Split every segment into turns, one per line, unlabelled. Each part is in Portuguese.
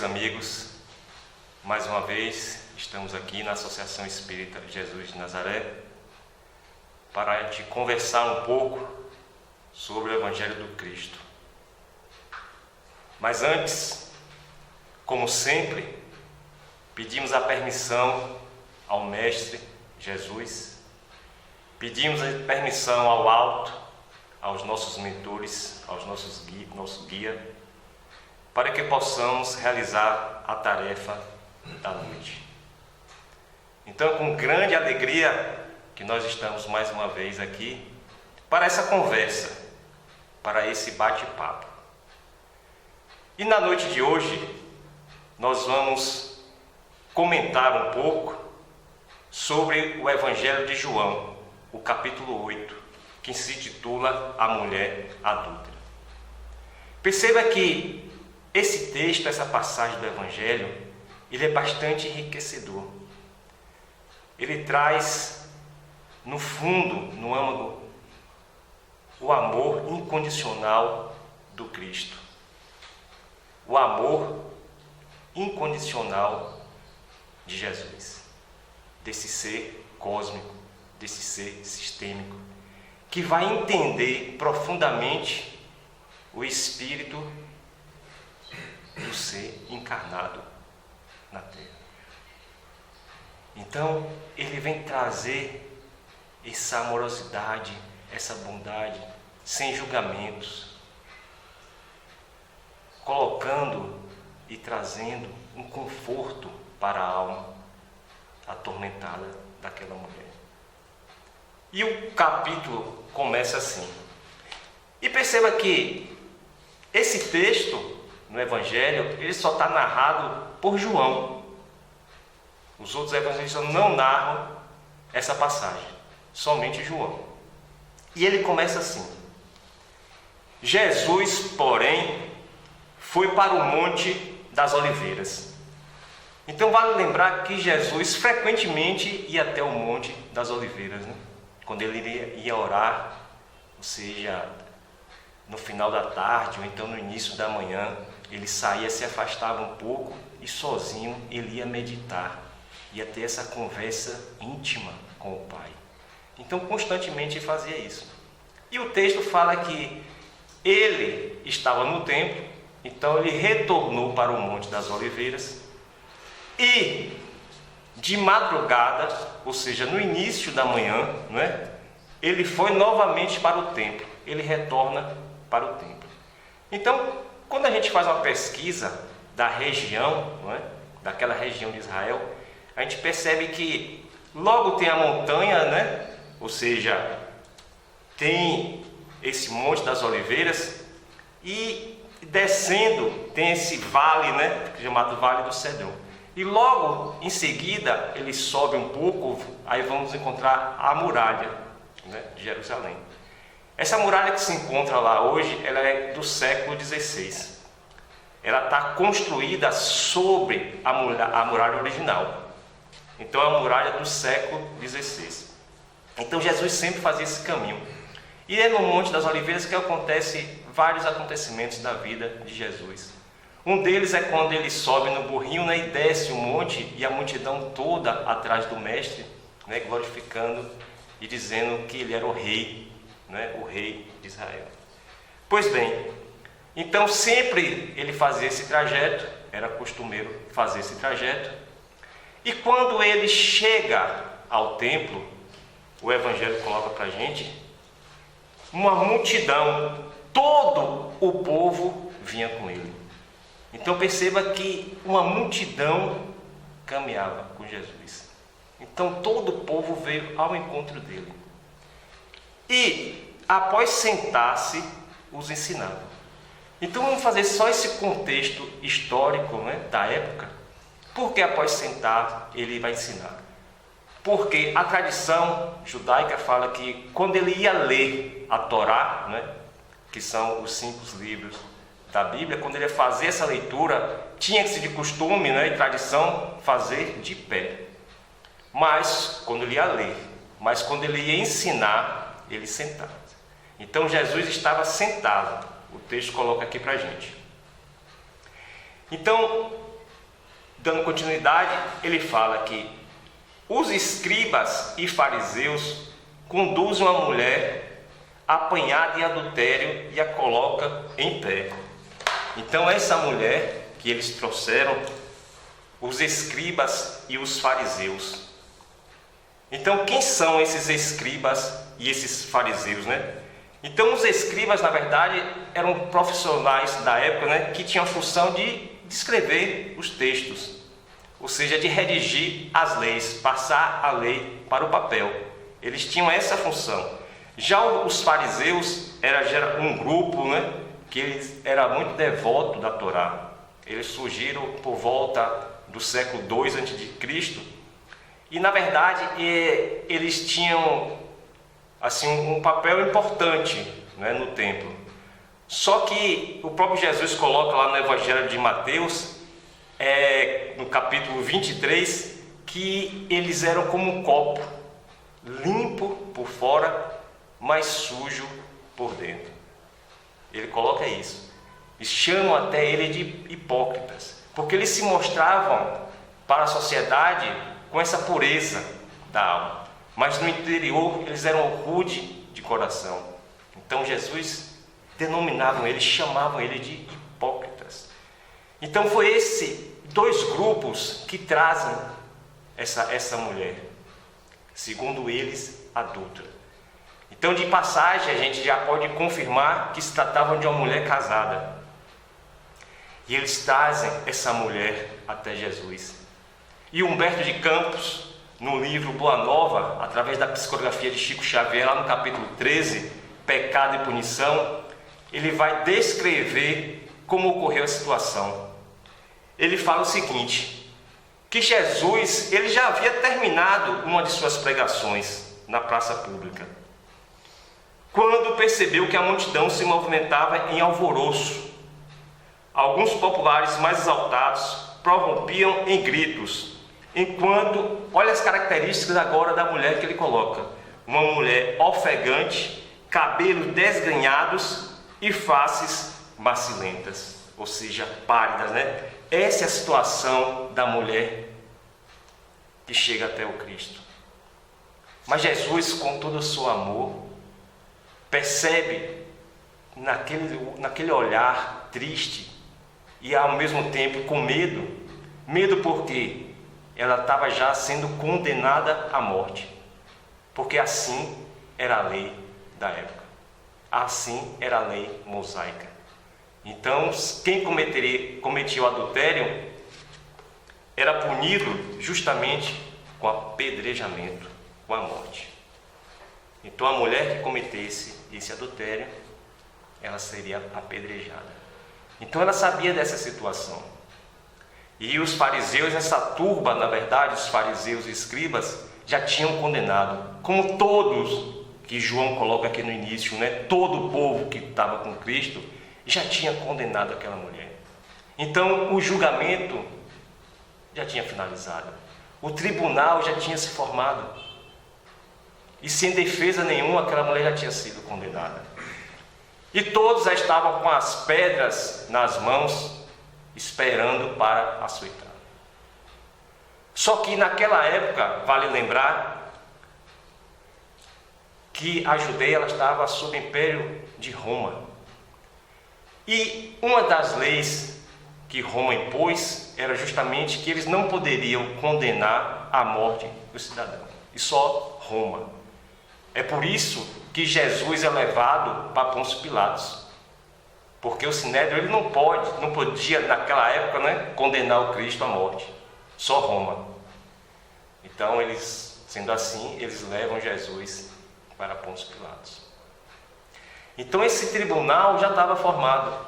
queridos amigos, mais uma vez estamos aqui na Associação Espírita Jesus de Nazaré para te conversar um pouco sobre o Evangelho do Cristo. Mas antes, como sempre, pedimos a permissão ao Mestre Jesus, pedimos a permissão ao alto, aos nossos mentores, aos nosso guia, para que possamos realizar a tarefa da noite. Então, com grande alegria que nós estamos mais uma vez aqui para essa conversa, para esse bate-papo. E na noite de hoje, nós vamos comentar um pouco sobre o Evangelho de João, o capítulo 8, que se intitula A Mulher Adúltera. Perceba que esse texto, essa passagem do Evangelho, ele é bastante enriquecedor. Ele traz, no fundo, no âmago, o amor incondicional do Cristo. O amor incondicional de Jesus, desse ser cósmico, desse ser sistêmico, que vai entender profundamente o espírito do ser encarnado na Terra. Então, ele vem trazer essa amorosidade, essa bondade, sem julgamentos, colocando e trazendo um conforto para a alma atormentada daquela mulher. E o capítulo começa assim. E perceba que esse texto no Evangelho, ele só está narrado por João. Os outros evangelistas não narram essa passagem, somente João. E ele começa assim: Jesus, porém, foi para o Monte das Oliveiras. Então vale lembrar que Jesus frequentemente ia até o Monte das Oliveiras, né? Quando ele ia orar, ou seja, no final da tarde ou então no início da manhã, ele saía, se afastava um pouco e sozinho ele ia meditar, ia ter essa conversa íntima com o Pai. Então constantemente ele fazia isso. E o texto fala que ele estava no templo, então ele retornou para o Monte das Oliveiras e de madrugada, ou seja, no início da manhã, não é? Ele foi novamente para o templo, ele retorna para o templo. Então, quando a gente faz uma pesquisa da região, não é? Daquela região de Israel, a gente percebe que logo tem a montanha, né? Ou seja, tem esse Monte das Oliveiras e descendo tem esse vale, né? Chamado Vale do Cedron. E logo em seguida ele sobe um pouco, aí vamos encontrar a muralha, né, de Jerusalém. Essa muralha que se encontra lá hoje, ela é do século XVI. Ela está construída sobre a muralha original. Então é a muralha do século XVI. Então Jesus sempre fazia esse caminho. E é no Monte das Oliveiras que acontecem vários acontecimentos da vida de Jesus. Um deles é quando ele sobe no burrinho, né, e desce o monte e a multidão toda atrás do mestre, né, glorificando e dizendo que ele era o rei, né, o rei de Israel. Pois bem, então sempre ele fazia esse trajeto, era costumeiro fazer esse trajeto, e quando ele chega ao templo, o Evangelho coloca para a gente, uma multidão, todo o povo vinha com ele. Então perceba que uma multidão caminhava com Jesus. Então todo o povo veio ao encontro dele. E após sentar-se, os ensinava. Então vamos fazer só esse contexto histórico, né, da época. Por que após sentar ele vai ensinar? Porque a tradição judaica fala que quando ele ia ler a Torá, né, que são os 5 livros da Bíblia, quando ele ia fazer essa leitura, tinha que ser de costume, né, e tradição, fazer de pé. Mas quando ele ia ler, mas quando ele ia ensinar, ele sentava. Então Jesus estava sentado. O texto coloca aqui para a gente. Então, dando continuidade, ele fala que os escribas e fariseus conduzem uma mulher apanhada em adultério e a coloca em pé. Então essa mulher que eles trouxeram, os escribas e os fariseus. Então quem são esses escribas e esses fariseus, né? Então os escribas, na verdade, eram profissionais da época, né, que tinham a função de escrever os textos, ou seja, de redigir as leis, passar a lei para o papel. Eles tinham essa função. Já os fariseus era um grupo, né, que eles era muito devoto da Torá. Eles surgiram por volta do século II a.C. e, na verdade, eles tinham assim um papel importante, né, no templo. Só que o próprio Jesus coloca lá no Evangelho de Mateus, no capítulo 23, que eles eram como um copo, limpo por fora, mas sujo por dentro. Ele coloca isso. E chamam até ele de hipócritas, porque eles se mostravam para a sociedade com essa pureza da alma, mas no interior eles eram rude de coração. Então Jesus denominavam eles, chamavam ele de hipócritas. Então foi esses dois grupos que trazem essa mulher, segundo eles, adulta. Então, de passagem, a gente já pode confirmar que se tratava de uma mulher casada. E eles trazem essa mulher até Jesus. E Humberto de Campos, no livro Boa Nova, através da psicografia de Chico Xavier, lá no capítulo 13, Pecado e Punição, ele vai descrever como ocorreu a situação. Ele fala o seguinte, que Jesus ele já havia terminado uma de suas pregações na praça pública, quando percebeu que a multidão se movimentava em alvoroço. Alguns populares mais exaltados prorrompiam em gritos, enquanto, olha as características agora da mulher que ele coloca, uma mulher ofegante, cabelos desgrenhados e faces macilentas, ou seja, pálidas, né? Essa é a situação da mulher que chega até o Cristo. Mas Jesus, com todo o seu amor, percebe naquele olhar triste e ao mesmo tempo com medo. Medo porque ela estava já sendo condenada à morte, porque assim era a lei da época, assim era a lei mosaica. Então quem cometia o adultério era punido justamente com apedrejamento, com a morte. Então a mulher que cometesse esse adultério, ela seria apedrejada. Então ela sabia dessa situação. E os fariseus, essa turba, na verdade, os fariseus e escribas, já tinham condenado, como todos que João coloca aqui no início, né? Todo o povo que estava com Cristo já tinha condenado aquela mulher. Então o julgamento já tinha finalizado, o tribunal já tinha se formado, e sem defesa nenhuma aquela mulher já tinha sido condenada. E todos já estavam com as pedras nas mãos, esperando para açoitar. Só que naquela época, vale lembrar, que a Judeia ela estava sob o império de Roma. E uma das leis que Roma impôs era justamente que eles não poderiam condenar à morte o cidadão, e só Roma. É por isso que Jesus é levado para Pôncio Pilatos, porque o Sinédrio ele não podia naquela época, né, condenar o Cristo à morte, só Roma. Então eles, sendo assim, eles levam Jesus para Pôncio Pilatos. Então esse tribunal já estava formado,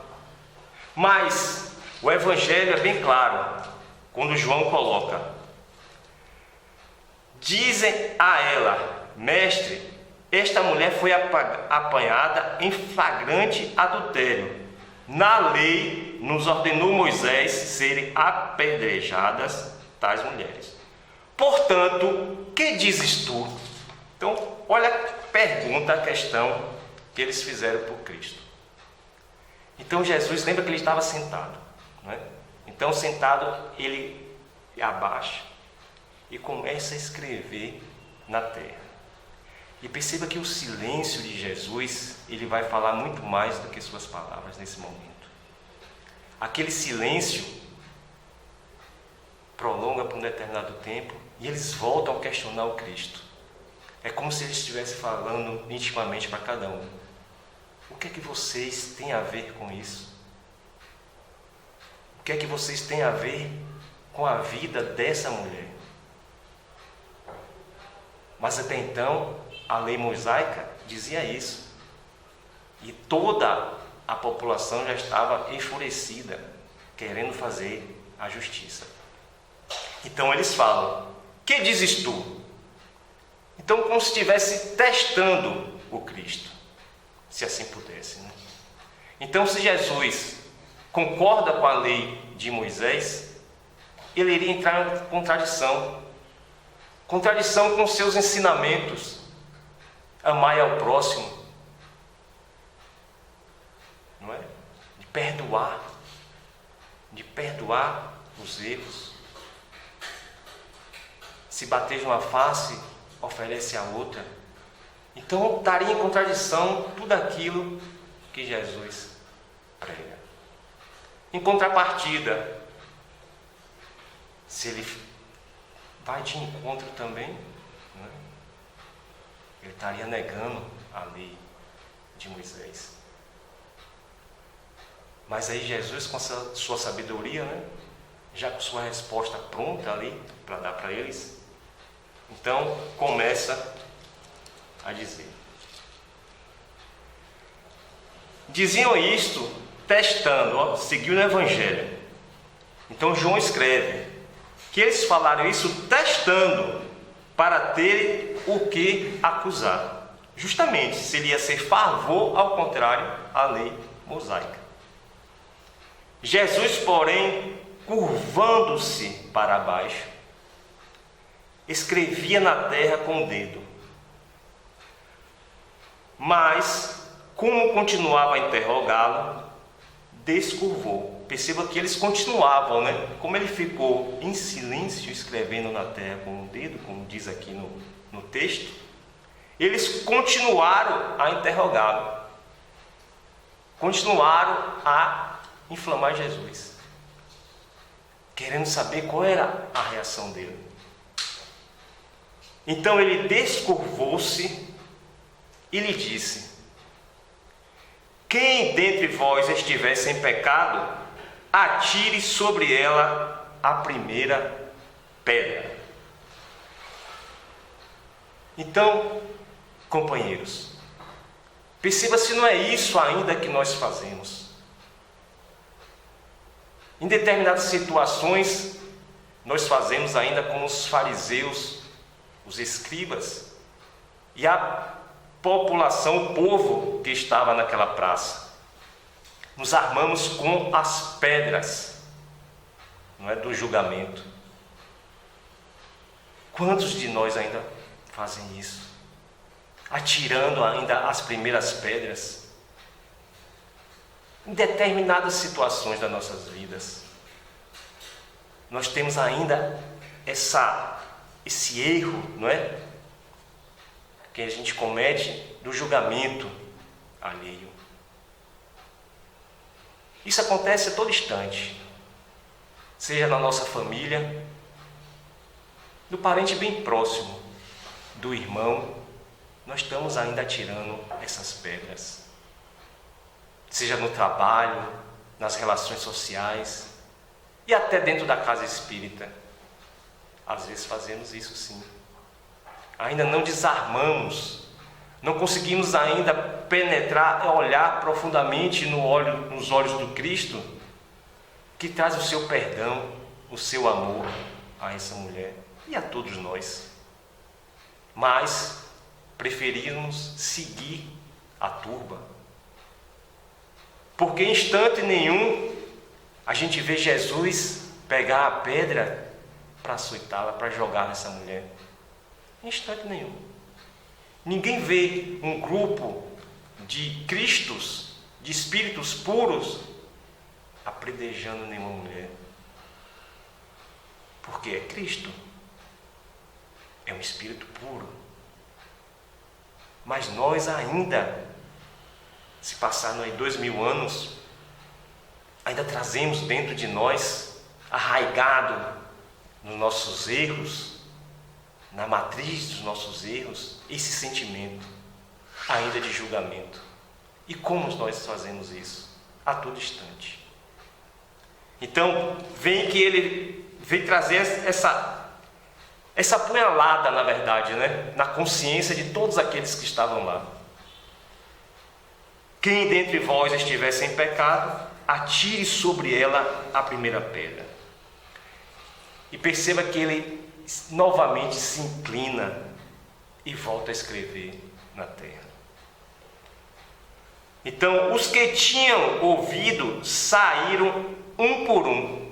mas o Evangelho é bem claro quando João coloca: dizem a ela, mestre, esta mulher foi apanhada em flagrante adultério. Na lei nos ordenou Moisés serem apedrejadas tais mulheres. Portanto, que dizes tu? Então, olha a pergunta, a questão que eles fizeram por Cristo. Então Jesus, lembra que ele estava sentado, não é? Então sentado, ele e abaixa e começa a escrever na terra. E perceba que o silêncio de Jesus, ele vai falar muito mais do que suas palavras nesse momento. Aquele silêncio prolonga por um determinado tempo e eles voltam a questionar o Cristo. É como se ele estivesse falando intimamente para cada um. O que é que vocês têm a ver com isso? O que é que vocês têm a ver com a vida dessa mulher? Mas até então, a lei mosaica dizia isso. E toda a população já estava enfurecida, querendo fazer a justiça. Então eles falam: que dizes tu? Então, como se estivesse testando o Cristo, se assim pudesse, né? Então, se Jesus concorda com a lei de Moisés, ele iria entrar em contradição com seus ensinamentos. Amai ao próximo, não é? De perdoar os erros. Se bater de uma face, oferece a outra. Então estaria em contradição tudo aquilo que Jesus prega. Em contrapartida, se ele vai de encontro também, né? Ele estaria negando a lei de Moisés. Mas aí Jesus, com sua sabedoria, né? Já com sua resposta pronta ali para dar para eles, então começa a dizer. Diziam isto testando, seguindo o Evangelho. Então João escreve que eles falaram isso testando para ter o que acusar. Justamente se ele ia ser favor, ao contrário, à lei mosaica. Jesus, porém, curvando-se para baixo, escrevia na terra com o dedo. Mas, como continuava a interrogá-lo, descurvou. Perceba que eles continuavam, né? Como ele ficou em silêncio escrevendo na terra com o dedo, como diz aqui no texto, eles continuaram a interrogá-lo. Continuaram a inflamar Jesus, querendo saber qual era a reação dele. Então ele descurvou-se e lhe disse: quem dentre vós estiver sem pecado, atire sobre ela a primeira pedra. Então, companheiros, perceba se não é isso ainda que nós fazemos. Em determinadas situações, nós fazemos ainda como os fariseus, os escribas e a população, o povo que estava naquela praça. Nos armamos com as pedras, não é, do julgamento. Quantos de nós ainda fazem isso? Atirando ainda as primeiras pedras em determinadas situações das nossas vidas. Nós temos ainda esse erro, não é? Que a gente comete do julgamento alheio. Isso acontece a todo instante, seja na nossa família, do parente bem próximo, do irmão, nós estamos ainda atirando essas pedras. Seja no trabalho, nas relações sociais e até dentro da casa espírita. Às vezes fazemos isso sim. Ainda não desarmamos, não conseguimos ainda penetrar, olhar profundamente nos olhos do Cristo, que traz o seu perdão, o seu amor a essa mulher e a todos nós. Mas preferimos seguir a turba, porque em instante nenhum a gente vê Jesus pegar a pedra para açoitá-la, para jogar nessa mulher. Em instante nenhum. Ninguém vê um grupo de cristos, de espíritos puros, apredejando nenhuma mulher. porque é Cristo. É um espírito puro. Mas nós ainda, se passaram aí 2000 anos, ainda trazemos dentro de nós, arraigado nos nossos erros, na matriz dos nossos erros, esse sentimento ainda de julgamento. E como nós fazemos isso? A todo instante. Então, vem que ele vem trazer essa punhalada, na verdade, né? Na consciência de todos aqueles que estavam lá. Quem dentre vós estiver sem pecado, atire sobre ela a primeira pedra. E perceba que ele novamente se inclina e volta a escrever na terra. Então, os que tinham ouvido saíram um por um.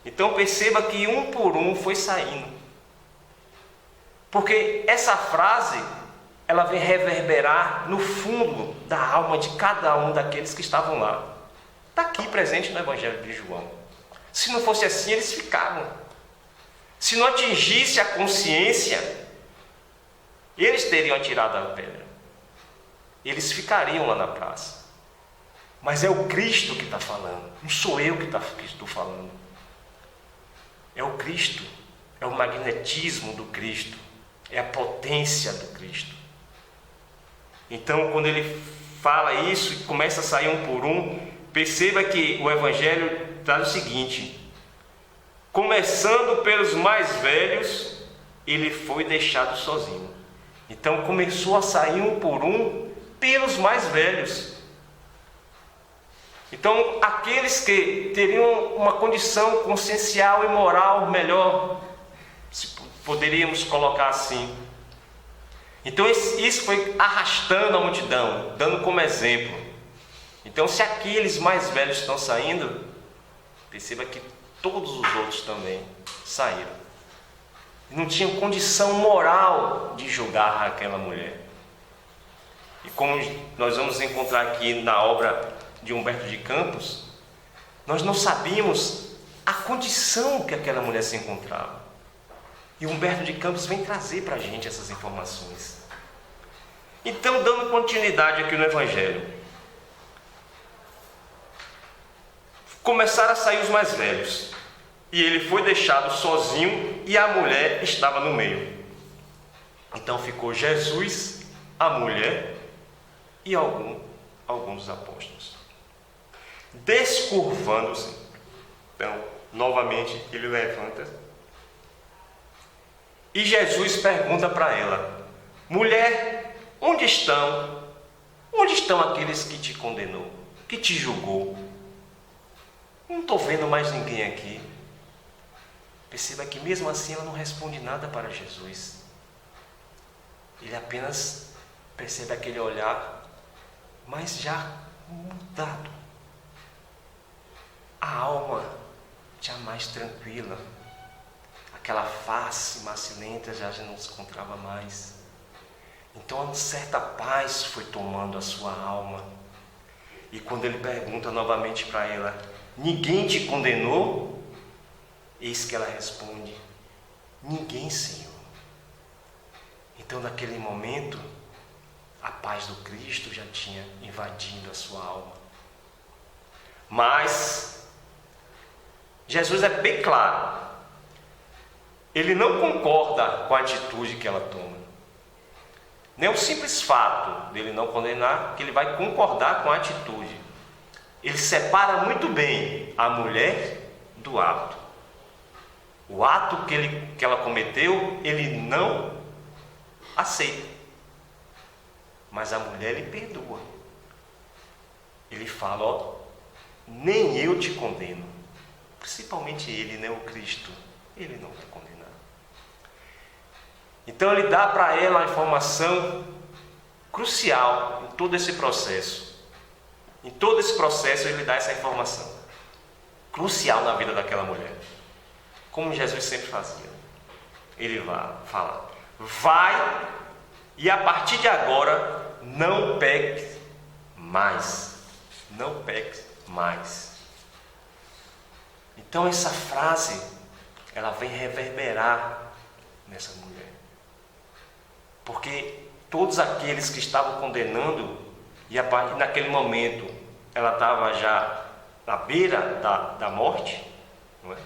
Então, perceba que um por um foi saindo. Porque essa frase, ela vem reverberar no fundo da alma de cada um daqueles que estavam lá. Está aqui presente no Evangelho de João. Se não fosse assim, eles ficavam. Se não atingisse a consciência, eles teriam atirado a pedra. Eles ficariam lá na praça. Mas é o Cristo que está falando. Não sou eu que estou falando. É o Cristo. É o magnetismo do Cristo. É a potência do Cristo. Então, quando ele fala isso e começa a sair um por um, perceba que o Evangelho traz o seguinte: começando pelos mais velhos, ele foi deixado sozinho. Então começou a sair um por um pelos mais velhos. Então aqueles que teriam uma condição consciencial e moral melhor, se poderíamos colocar assim. Então isso foi arrastando a multidão, dando como exemplo. Então, se aqueles mais velhos estão saindo, perceba que todos os outros também saíram. Não tinham condição moral de julgar aquela mulher. E como nós vamos encontrar aqui na obra de Humberto de Campos, nós não sabíamos a condição que aquela mulher se encontrava. E Humberto de Campos vem trazer para a gente essas informações. Então, dando continuidade aqui no Evangelho, começaram a sair os mais velhos, e ele foi deixado sozinho, e a mulher estava no meio. Então ficou Jesus, a mulher e alguns dos apóstolos. Descurvando-se, então, novamente ele levanta, e Jesus pergunta para ela: mulher, onde estão? Onde estão aqueles que te condenou, que te julgou? Não estou vendo mais ninguém aqui. Perceba que mesmo assim ela não responde nada para Jesus. Ele apenas percebe aquele olhar, mas já mudado. A alma já mais tranquila. Aquela face macilenta já não se encontrava mais. Então uma certa paz foi tomando a sua alma. E quando ele pergunta novamente para ela: ninguém te condenou? Eis que ela responde: ninguém, Senhor. Então naquele momento, a paz do Cristo já tinha invadido a sua alma. Mas Jesus é bem claro. Ele não concorda com a atitude que ela toma. Nem o simples fato dele não condenar, que ele vai concordar com a atitude. Ele separa muito bem a mulher do ato. O ato que ela cometeu, ele não aceita. Mas a mulher lhe perdoa. Ele fala: ó, nem eu te condeno. Principalmente ele, né, o Cristo. Ele não vai condenar. Então ele dá para ela a informação crucial em todo esse processo. Em todo esse processo ele dá essa informação crucial na vida daquela mulher. Como Jesus sempre fazia. Ele vai falar: vai e a partir de agora não peques mais. Não peques mais. Então essa frase, ela vem reverberar nessa mulher. Porque todos aqueles que estavam condenando, e a partir daquele momento ela estava já na beira da morte, não é?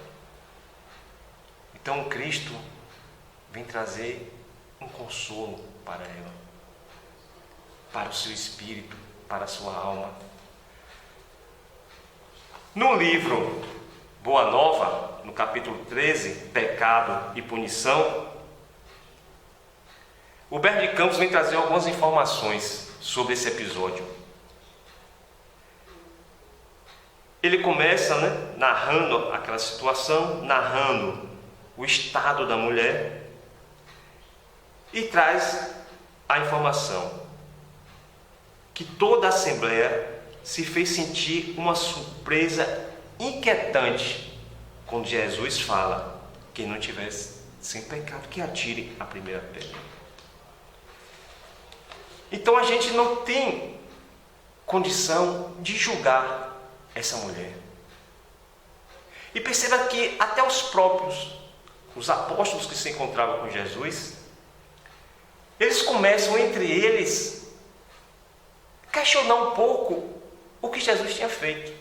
Então Cristo vem trazer um consolo para ela, para o seu espírito, para a sua alma. No livro Boa Nova, no capítulo 13, Pecado e Punição, Humberto de Campos vem trazer algumas informações sobre esse episódio. Ele começa, narrando aquela situação, narrando o estado da mulher e traz a informação que toda a Assembleia se fez sentir uma surpresa inquietante quando Jesus fala: quem não tivesse sem pecado, que atire a primeira pedra. Então a gente não tem condição de julgar essa mulher. E perceba que até os apóstolos que se encontravam com Jesus, eles começam entre eles questionar um pouco o que Jesus tinha feito.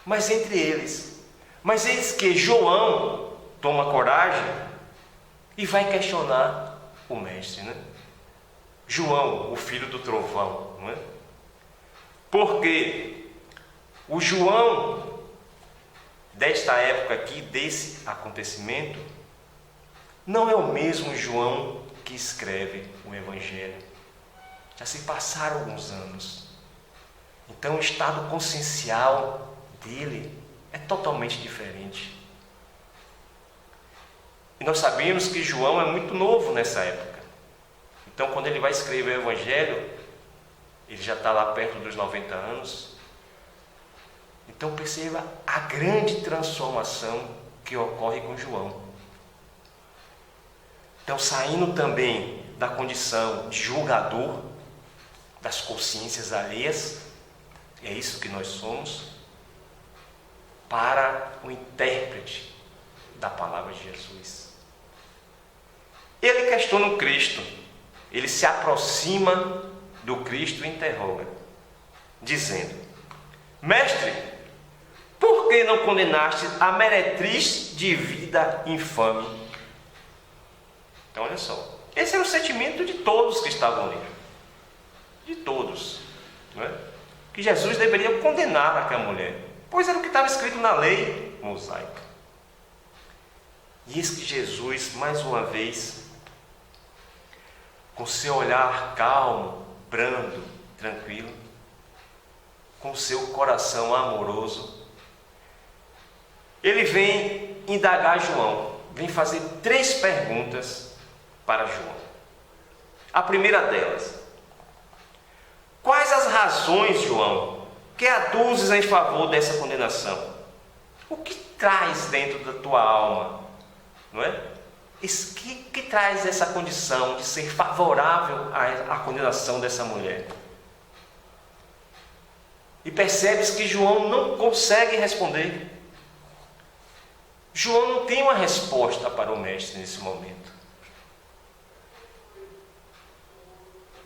Mas eis que João toma coragem e vai questionar o mestre, João, o filho do trovão, não é? Porque o João desta época aqui, desse acontecimento, não é o mesmo João que escreve o Evangelho. Já se passaram alguns anos. Então o estado consciencial dele é totalmente diferente. E nós sabemos que João é muito novo nessa época. Então quando ele vai escrever o Evangelho, ele já está lá perto dos 90 anos. Então perceba a grande transformação que ocorre com João. Então, saindo também da condição de julgador das consciências alheias, é isso que nós somos, para o intérprete da palavra de Jesus. Ele questiona o Cristo, ele se aproxima do Cristo e interroga, dizendo: Mestre, por que não condenaste a meretriz de vida infame? Então olha só, esse era o sentimento de todos que estavam ali, de todos, não é? Que Jesus deveria condenar aquela mulher, pois era o que estava escrito na lei mosaica. E eis que Jesus, mais uma vez, com seu olhar calmo, brando, tranquilo, com seu coração amoroso, ele vem indagar João, vem fazer 3 perguntas para João. A primeira delas: quais as razões, João, que aduzes em favor dessa condenação? O que traz dentro da tua alma, não é? Que traz essa condição de ser favorável à condenação dessa mulher? E percebes que João não consegue responder. João não tem uma resposta para o mestre nesse momento.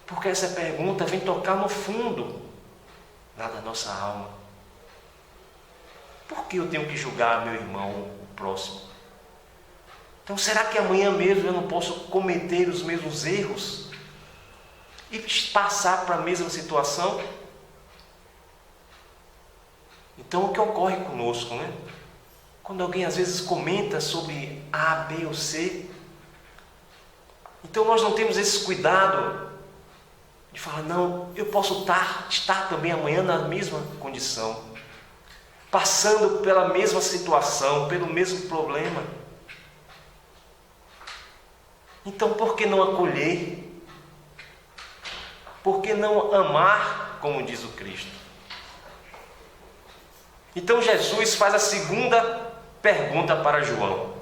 Porque essa pergunta vem tocar no fundo lá da nossa alma. Por que eu tenho que julgar meu irmão, o próximo? Então, será que amanhã mesmo eu não posso cometer os mesmos erros e passar para a mesma situação? Então, o que ocorre conosco, né? Quando alguém às vezes comenta sobre A, B ou C, então nós não temos esse cuidado de falar: não, eu posso estar também amanhã na mesma condição, passando pela mesma situação, pelo mesmo problema. Então, por que não acolher? Por que não amar, como diz o Cristo? Então Jesus faz a segunda pergunta para João: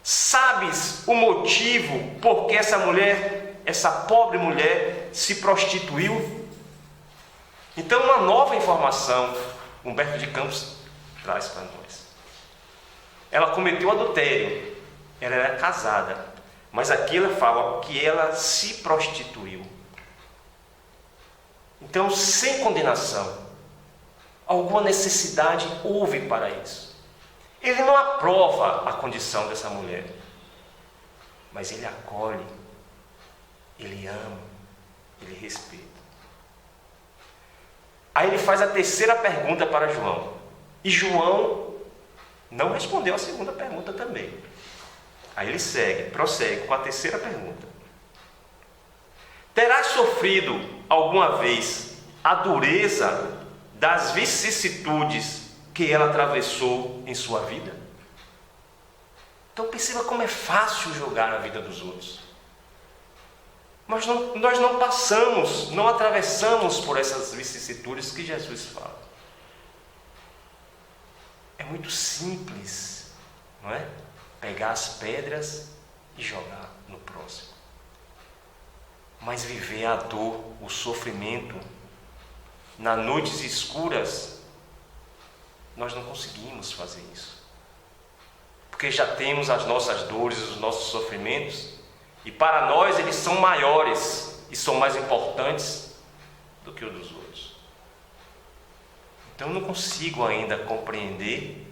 sabes o motivo por que essa pobre mulher se prostituiu? Então, uma nova informação Humberto de Campos traz para nós. ela cometeu adultério, ela era casada, mas aqui ela fala que ela se prostituiu. Então, sem condenação, alguma necessidade houve para isso. Ele não aprova a condição dessa mulher, mas ele acolhe, ele ama, ele respeita. Aí ele faz a terceira pergunta para João, e João não respondeu a segunda pergunta também. Aí ele prossegue com a terceira pergunta: terás sofrido alguma vez a dureza das vicissitudes que ela atravessou em sua vida? Então perceba como é fácil julgar a vida dos outros. Mas nós não passamos, não atravessamos por essas vicissitudes que Jesus fala. É muito simples, não é? Pegar as pedras e jogar no próximo. Mas viver a dor, o sofrimento, nas noites escuras, nós não conseguimos fazer isso. Porque já temos as nossas dores, os nossos sofrimentos, e para nós eles são maiores e são mais importantes do que os dos outros. Então eu não consigo ainda compreender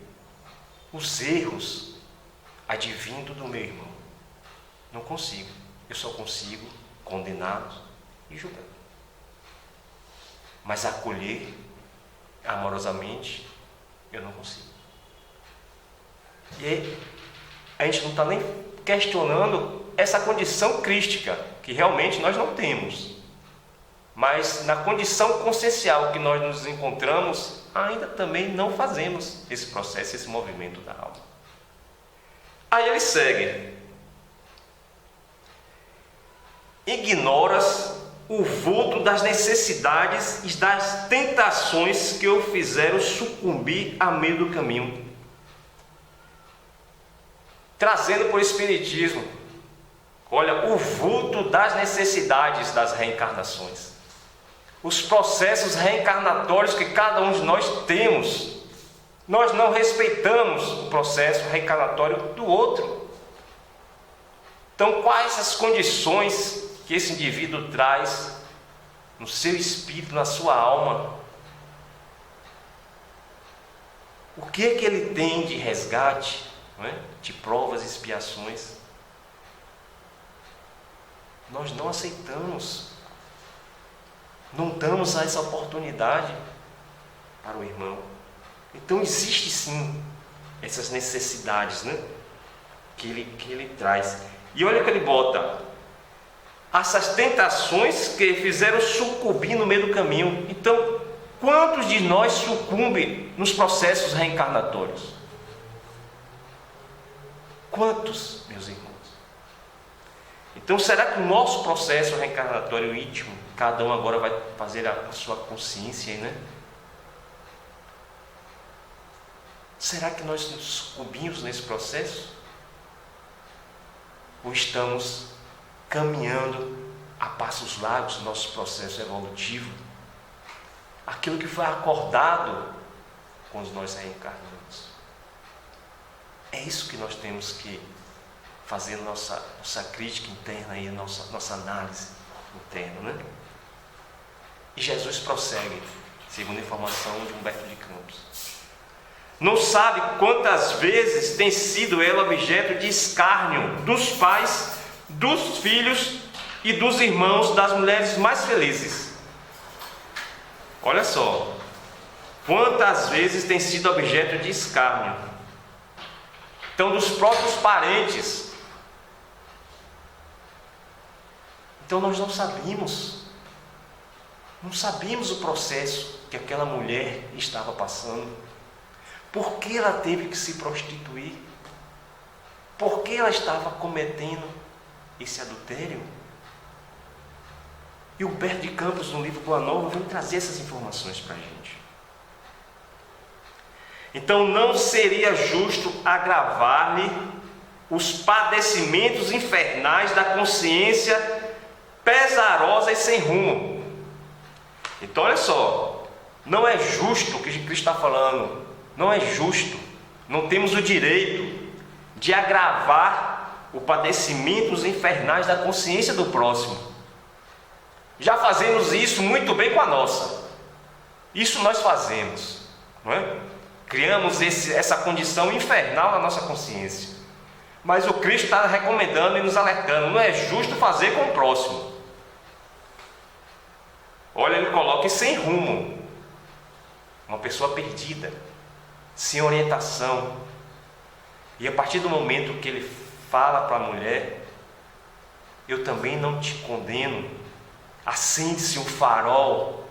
os erros advindo do meu irmão. Não consigo. Eu só consigo condená-los e julgar. Mas acolher amorosamente, eu não consigo. E aí, a gente não está nem questionando essa condição crística, que realmente nós não temos. Mas na condição consciencial que nós nos encontramos, ainda também não fazemos esse processo, esse movimento da alma. Aí ele segue: ignoras o vulto das necessidades e das tentações que o fizeram sucumbir a meio do caminho. Trazendo por Espiritismo, olha, o vulto das necessidades das reencarnações. Os processos reencarnatórios que cada um de nós temos. Nós não respeitamos o processo reencarnatório do outro. Então, quais as condições que esse indivíduo traz no seu espírito, na sua alma? O que é que ele tem de resgate, não é? De provas e expiações? Nós não aceitamos, não damos essa oportunidade para o irmão. Então existe sim essas necessidades, né? que ele traz. E olha que ele bota: essas tentações que fizeram sucumbir no meio do caminho. Então, quantos de nós sucumbem nos processos reencarnatórios? Quantos, meus irmãos? Então, será que o nosso processo reencarnatório íntimo, cada um agora vai fazer a sua consciência, né? Será que nós nos sucumbimos nesse processo? Ou estamos caminhando a passos largos no nosso processo evolutivo? Aquilo que foi acordado quando nós reencarnamos. É isso que nós temos que fazer nossa crítica interna e nossa análise interna, né? E Jesus prossegue, segundo a informação de Humberto de Campos: não sabe quantas vezes tem sido ela objeto de escárnio dos pais, dos filhos e dos irmãos das mulheres mais felizes. Olha só, quantas vezes tem sido objeto de escárnio. Então, dos próprios parentes. Então nós não sabíamos o processo que aquela mulher estava passando. Por que ela teve que se prostituir? Por que ela estava cometendo esse adultério? E Humberto de Campos, no livro Boa Nova, vem trazer essas informações para a gente. Então não seria justo agravar-lhe os padecimentos infernais da consciência pesarosa e sem rumo. Então olha só, não é justo o que Cristo está falando, não é justo não temos o direito de agravar os padecimentos infernais da consciência do próximo. Já fazemos isso muito bem com a nossa. Isso nós fazemos, não é? Criamos essa condição infernal na nossa consciência. Mas o Cristo está recomendando e nos alertando: não é justo fazer com o próximo. Olha, ele coloca sem rumo, uma pessoa perdida, sem orientação. E a partir do momento que ele fala para a mulher: eu também não te condeno, acende-se um farol.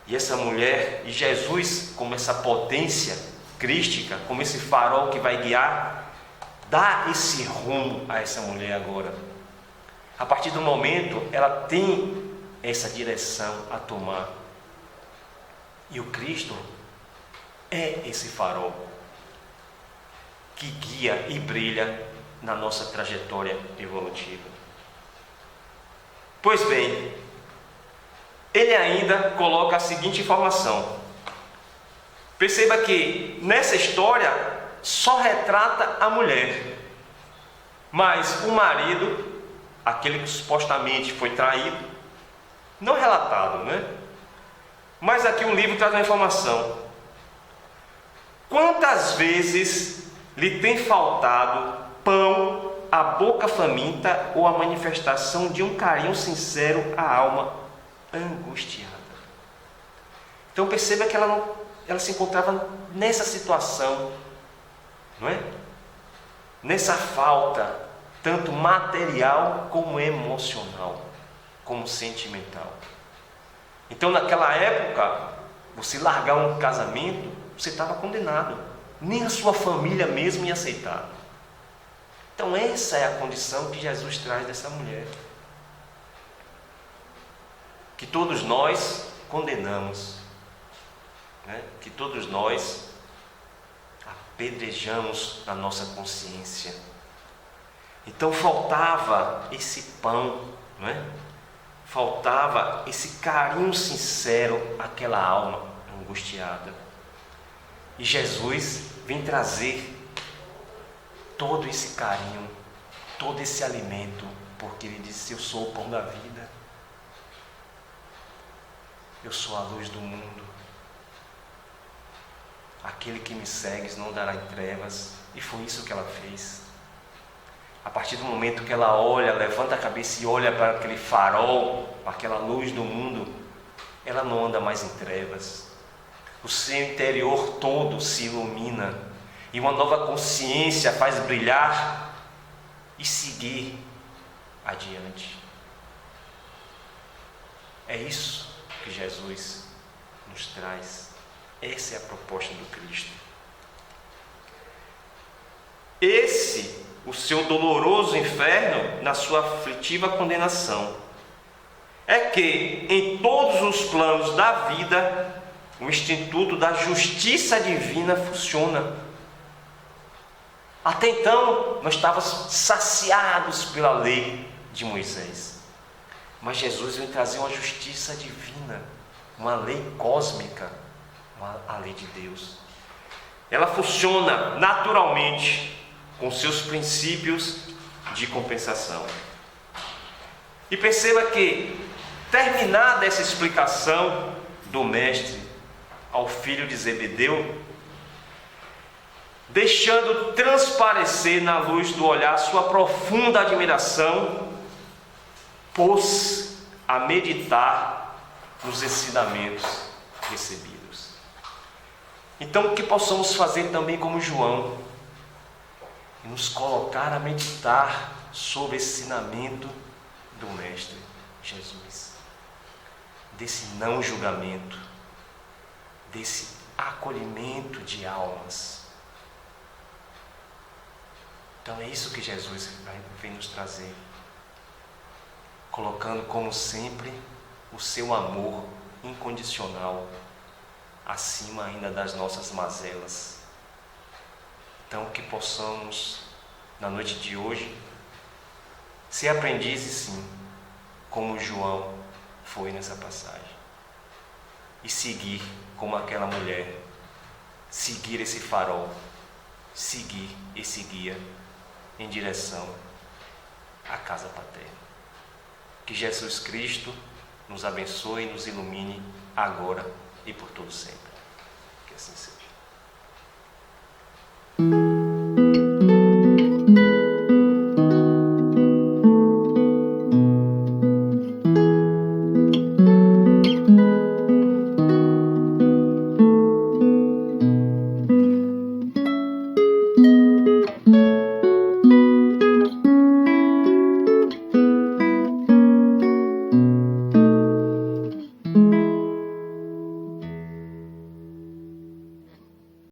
E essa mulher, e Jesus, como essa potência crística, como esse farol que vai guiar, dá esse rumo a essa mulher agora. A partir do momento, ela tem essa direção a tomar. E o Cristo é esse farol que guia e brilha na nossa trajetória evolutiva. Pois bem, ele ainda coloca a seguinte informação. Perceba que nessa história só retrata a mulher, mas o marido, aquele que supostamente foi traído, não é relatado, né? Mas aqui o livro traz uma informação. Quantas vezes lhe tem faltado pão, a boca faminta ou a manifestação de um carinho sincero à alma angustiada? Então perceba que ela se encontrava nessa situação, não é? Nessa falta, tanto material como emocional, como sentimental. Então naquela época, você largar um casamento, você estava condenado. Nem a sua família mesmo ia aceitar. Então essa é a condição que Jesus traz dessa mulher, que todos nós condenamos, né? Que todos nós apedrejamos na nossa consciência. Então faltava esse pão, não é? Faltava esse carinho sincero àquela alma angustiada. E Jesus vem trazer todo esse carinho, todo esse alimento, porque ele disse: eu sou o pão da vida, eu sou a luz do mundo, aquele que me segue não dará em trevas. E foi isso que ela fez. A partir do momento que ela olha, levanta a cabeça e olha para aquele farol, aquela luz do mundo, ela não anda mais em trevas. O seu interior todo se ilumina e uma nova consciência faz brilhar e seguir adiante. É isso que Jesus nos traz. Essa é a proposta do Cristo. Esse, o seu doloroso inferno, na sua aflitiva condenação, é que em todos os planos da vida, o instituto da justiça divina funciona. Até então, nós estávamos saciados pela lei de Moisés. Mas Jesus vem trazer uma justiça divina, uma lei cósmica, a lei de Deus. Ela funciona naturalmente com seus princípios de compensação. E perceba que, terminada essa explicação do mestre ao filho de Zebedeu, deixando transparecer na luz do olhar sua profunda admiração, pôs a meditar nos ensinamentos recebidos. Então, que possamos fazer também como João, e nos colocar a meditar sobre esse ensinamento do Mestre Jesus, desse não julgamento, desse acolhimento de almas. Então é isso que Jesus vem nos trazer, colocando como sempre o seu amor incondicional acima ainda das nossas mazelas. Então que possamos, na noite de hoje, ser aprendizes sim, como João foi nessa passagem, e seguir como aquela mulher, seguir esse farol, seguir esse guia em direção à casa paterna. Que Jesus Cristo nos abençoe e nos ilumine agora e por todo sempre.